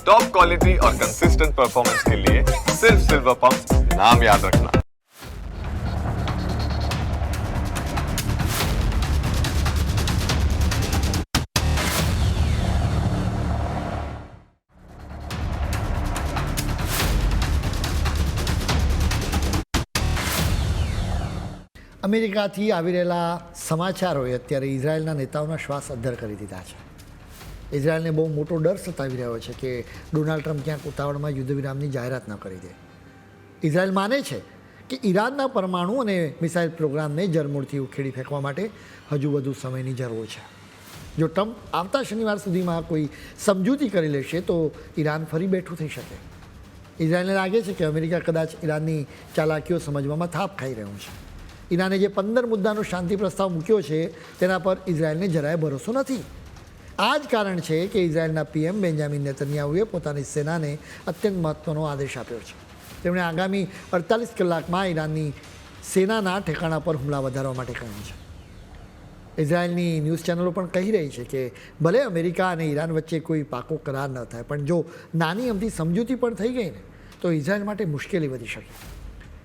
Top quality और consistent performance के लिए सिर्फ सिल्वर पंप नाम याद रखना। અમેરિકાથી આવી રહેલા સમાચારોએ અત્યારે ઇઝરાયલના નેતાઓના શ્વાસ અદ્ધર કરી દીધા છે. ઇઝરાયલને બહુ મોટો ડર સતાવી રહ્યો છે કે ડોનાલ્ડ ટ્રમ્પ ક્યાંક ઉતાવળમાં યુદ્ધ વિરામની જાહેરાત ન કરી દે. ઇઝરાયલ માને છે કે ઈરાનના પરમાણુ અને મિસાઇલ પ્રોગ્રામને જરમૂળથી ઉખેડી ફેંકવા માટે હજુ વધુ સમયની જરૂર છે. જો ટ્રમ્પ આવતા શનિવાર સુધીમાં કોઈ સમજૂતી કરી લેશે તો ઈરાન ફરી બેઠું થઈ શકે. ઇઝરાયલને લાગે છે કે અમેરિકા કદાચ ઈરાનની ચાલાકીઓ સમજવામાં થાપ ખાઈ રહ્યું છે. ઈરાને જે 15 મુદ્દાનો શાંતિ પ્રસ્તાવ મૂક્યો છે તેના પર ઇઝરાયલને જરાય ભરોસો નથી. આ જ કારણ છે કે ઇઝરાયલના પીએમ બેન્જામિન નેતન્યાહુએ પોતાની સેનાને અત્યંત મહત્ત્વનો આદેશ આપ્યો છે. તેમણે આગામી 48 કલાકમાં ઈરાનની સેનાના ઠેકાણા પર હુમલા વધારવા માટે કહ્યું છે. ઇઝરાયલની ન્યૂઝ ચેનલો પણ કહી રહી છે કે ભલે અમેરિકા અને ઈરાન વચ્ચે કોઈ પાકો કરાર ન થાય, પણ જો નાની અમથી સમજૂતી પણ થઈ ગઈ ને તો ઇઝરાયલ માટે મુશ્કેલી વધી શકે.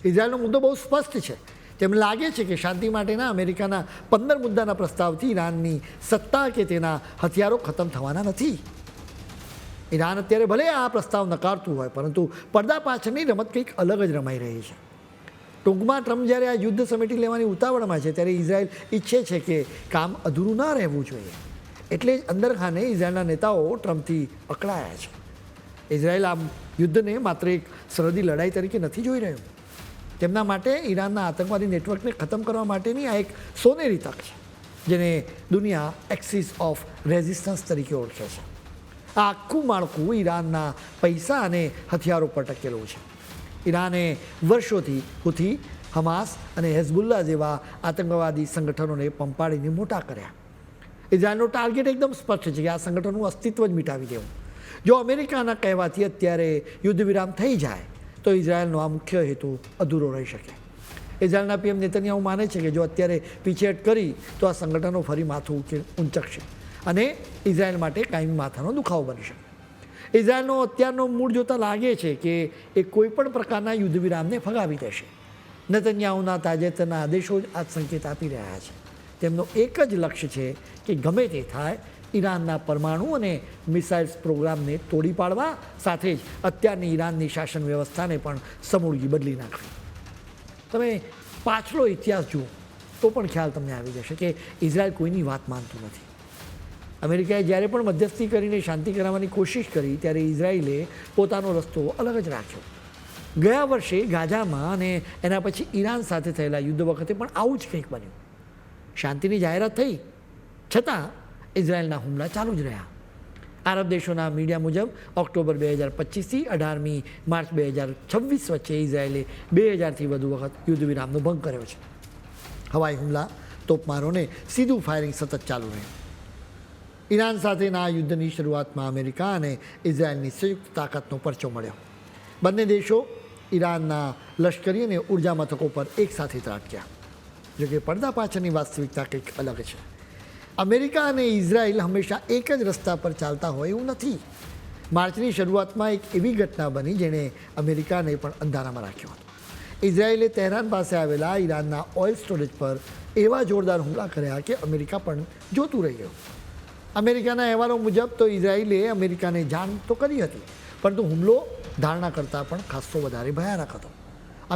ઇઝરાયલનો મુદ્દો બહુ સ્પષ્ટ છે. તેમને લાગે છે કે શાંતિ માટેના અમેરિકાના 15 મુદ્દાના પ્રસ્તાવથી ઈરાનની સત્તા કે તેના હથિયારો ખતમ થવાના નથી. ઈરાન અત્યારે ભલે આ પ્રસ્તાવ નકારતું હોય, પરંતુ પડદા પાછળની રમત કંઈક અલગ જ રમાઈ રહી છે. ટૂંકમાં ટ્રમ્પ જ્યારે આ યુદ્ધ સમેટી લેવાની ઉતાવળમાં છે ત્યારે ઇઝરાયલ ઈચ્છે છે કે કામ અધૂરું ન રહેવું જોઈએ. એટલે જ અંદરખાને ઇઝરાયલના નેતાઓ ટ્રમ્પથી અકળાયા છે. ઇઝરાયલ આ યુદ્ધને માત્ર એક સરહદી લડાઈ તરીકે નથી જોઈ રહ્યું. તેમના માટે ઈરાનના આતંકવાદી નેટવર્કને ખતમ કરવા માટેની આ એક સોનેરી તક છે, જેને દુનિયા એક્સિસ ઓફ રેઝિસ્ટન્સ તરીકે ઓળખે છે. આ આખું માળખું ઈરાનના પૈસા અને હથિયારો પર ટકેલું છે. ઈરાને વર્ષોથી હુથી, હમાસ અને હેઝબુલ્લા જેવા આતંકવાદી સંગઠનોને પંપાડીને મોટા કર્યા. ઇઝરાયલનો ટાર્ગેટ એકદમ સ્પષ્ટ છે કે આ સંગઠનનું અસ્તિત્વ જ મિટાવી દેવું. જો અમેરિકાના કહેવાથી અત્યારે યુદ્ધ વિરામ થઈ જાય તો ઇઝરાયલનો આ મુખ્ય હેતુ અધૂરો રહી શકે. ઇઝરાયલના પીએમ નેતન્યાહુ માને છે કે જો અત્યારે પીછેહટ કરી તો આ સંગઠનો ફરી માથું ઊંચકશે અને ઇઝરાયલ માટે કાયમી માથાનો દુખાવો બની શકે. ઇઝરાયલનો અત્યારનો મૂળ જોતાં લાગે છે કે એ કોઈપણ પ્રકારના યુદ્ધ વિરામને ફગાવી દેશે. નેતન્યાહુના તાજેતરના આદેશો જ આ સંકેત આપી રહ્યા છે. તેમનો એક જ લક્ષ્ય છે કે ગમે તે થાય ઈરાનના પરમાણુ અને મિસાઇલ્સ પ્રોગ્રામને તોડી પાડવા, સાથે જ અત્યારની ઈરાનની શાસન વ્યવસ્થાને પણ સમૂળગી બદલી નાખવી. તમે પાછલો ઇતિહાસ જુઓ તો પણ ખ્યાલ તમને આવી જશે કે ઇઝરાયલ કોઈની વાત માનતું નથી. અમેરિકાએ જ્યારે પણ મધ્યસ્થી કરીને શાંતિ કરાવવાની કોશિશ કરી ત્યારે ઇઝરાયલે પોતાનો રસ્તો અલગ જ રાખ્યો. ગયા વર્ષે ગાઝામાં અને એના પછી ઈરાન સાથે થયેલા યુદ્ધ વખતે પણ આવું જ કંઈક બન્યું. શાંતિની જાહેરાત થઈ છતાં ઇઝરાયલના હુમલા ચાલુ જ રહ્યા. આરબ દેશોના મીડિયા મુજબ ઓક્ટોબર 2025થી 18મી માર્ચ 2026 વચ્ચે ઇઝરાયલે 2000થી વધુ વખત યુદ્ધ વિરામનો ભંગ કર્યો છે. હવાઈ હુમલા, તોપમારોને સીધું ફાયરિંગ સતત ચાલુ રહ્યું. ઈરાન સાથેના આ યુદ્ધની શરૂઆતમાં અમેરિકા અને ઇઝરાયલની સંયુક્ત તાકાતનો પરચો મળ્યો. બંને દેશો ઈરાનના લશ્કરી અને ઉર્જા મથકો પર એકસાથે ત્રાટક્યા. જોકે પડદા પાછળની વાસ્તવિકતા કંઈક અલગ છે. અમેરિકા અને ઇઝરાયલ હંમેશા એક જ રસ્તા પર ચાલતા હોય એવું નથી. માર્ચની શરૂઆતમાં એક એવી ઘટના બની જેણે અમેરિકાને પણ અંધારામાં રાખ્યો હતો. ઇઝરાયલે તહેરાન પાસે આવેલા ઈરાનના ઓઇલ સ્ટોરેજ પર એવા જોરદાર હુમલા કર્યા કે અમેરિકા પણ જોતું રહી ગયું. અમેરિકાના અહેવાલો મુજબ તો ઇઝરાયલે અમેરિકાને જાણ તો કરી હતી, પરંતુ હુમલો ધારણા કરતાં પણ ખાસ્સો વધારે ભયાનક હતો.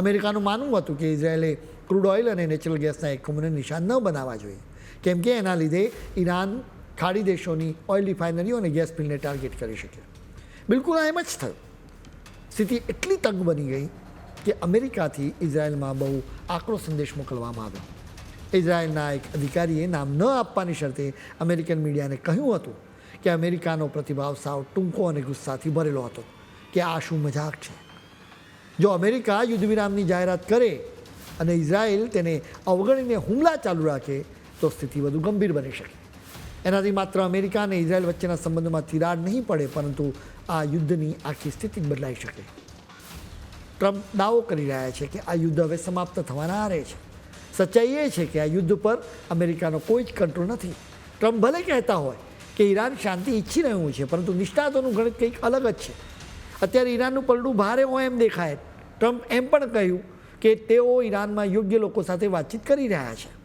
અમેરિકાનું માનવું હતું કે ઇઝરાયલે ક્રૂડ ઓઇલ અને નેચરલ ગેસના એકમોને નિશાન ન બનાવવા જોઈએ, કેમ કે એના લીધે ઈરાન ખાડી દેશોની ઓઇલ રિફાઇનરીઓ અને ગેસ ફિલ્ડને ટાર્ગેટ કરી શકે. બિલકુલ એમ જ થયું. સ્થિતિ એટલી તંગ બની ગઈ કે અમેરિકાથી ઇઝરાયલમાં બહુ આકરો સંદેશ મોકલવામાં આવ્યો. ઇઝરાયલના એક અધિકારીએ નામ ન આપવાની શરતે અમેરિકન મીડિયાને કહ્યું હતું કે અમેરિકાનો પ્રતિભાવ સાવ ટૂંકો અને ગુસ્સાથી ભરેલો હતો કે આ શું મજાક છે. જો અમેરિકા યુદ્ધ વિરામની જાહેરાત કરે અને ઇઝરાયલ તેને અવગણીને હુમલા ચાલુ રાખે તો સ્થિતિ વધુ ગંભીર બની શકે. એનાથી માત્ર અમેરિકા અને ઇઝરાયલ વચ્ચેના સંબંધોમાં તિરાડ નહીં પડે, પરંતુ આ યુદ્ધની આખી સ્થિતિ બદલાઈ શકે. ટ્રમ્પ દાવો કરી રહ્યા છે કે આ યુદ્ધ હવે સમાપ્ત થવાના આરે છે. સચ્ચાઈ એ છે કે આ યુદ્ધ પર અમેરિકાનો કોઈ જ કંટ્રોલ નથી. ટ્રમ્પ ભલે કહેતા હોય કે ઈરાન શાંતિ ઈચ્છી રહ્યું છે, પરંતુ નિષ્ણાતોનું ગણિત કંઈક અલગ જ છે. અત્યારે ઈરાનનું પલડું ભારે હોય એમ દેખાય. ટ્રમ્પ એમ પણ કહ્યું કે તેઓ ઈરાનમાં યોગ્ય લોકો સાથે વાતચીત કરી રહ્યા છે.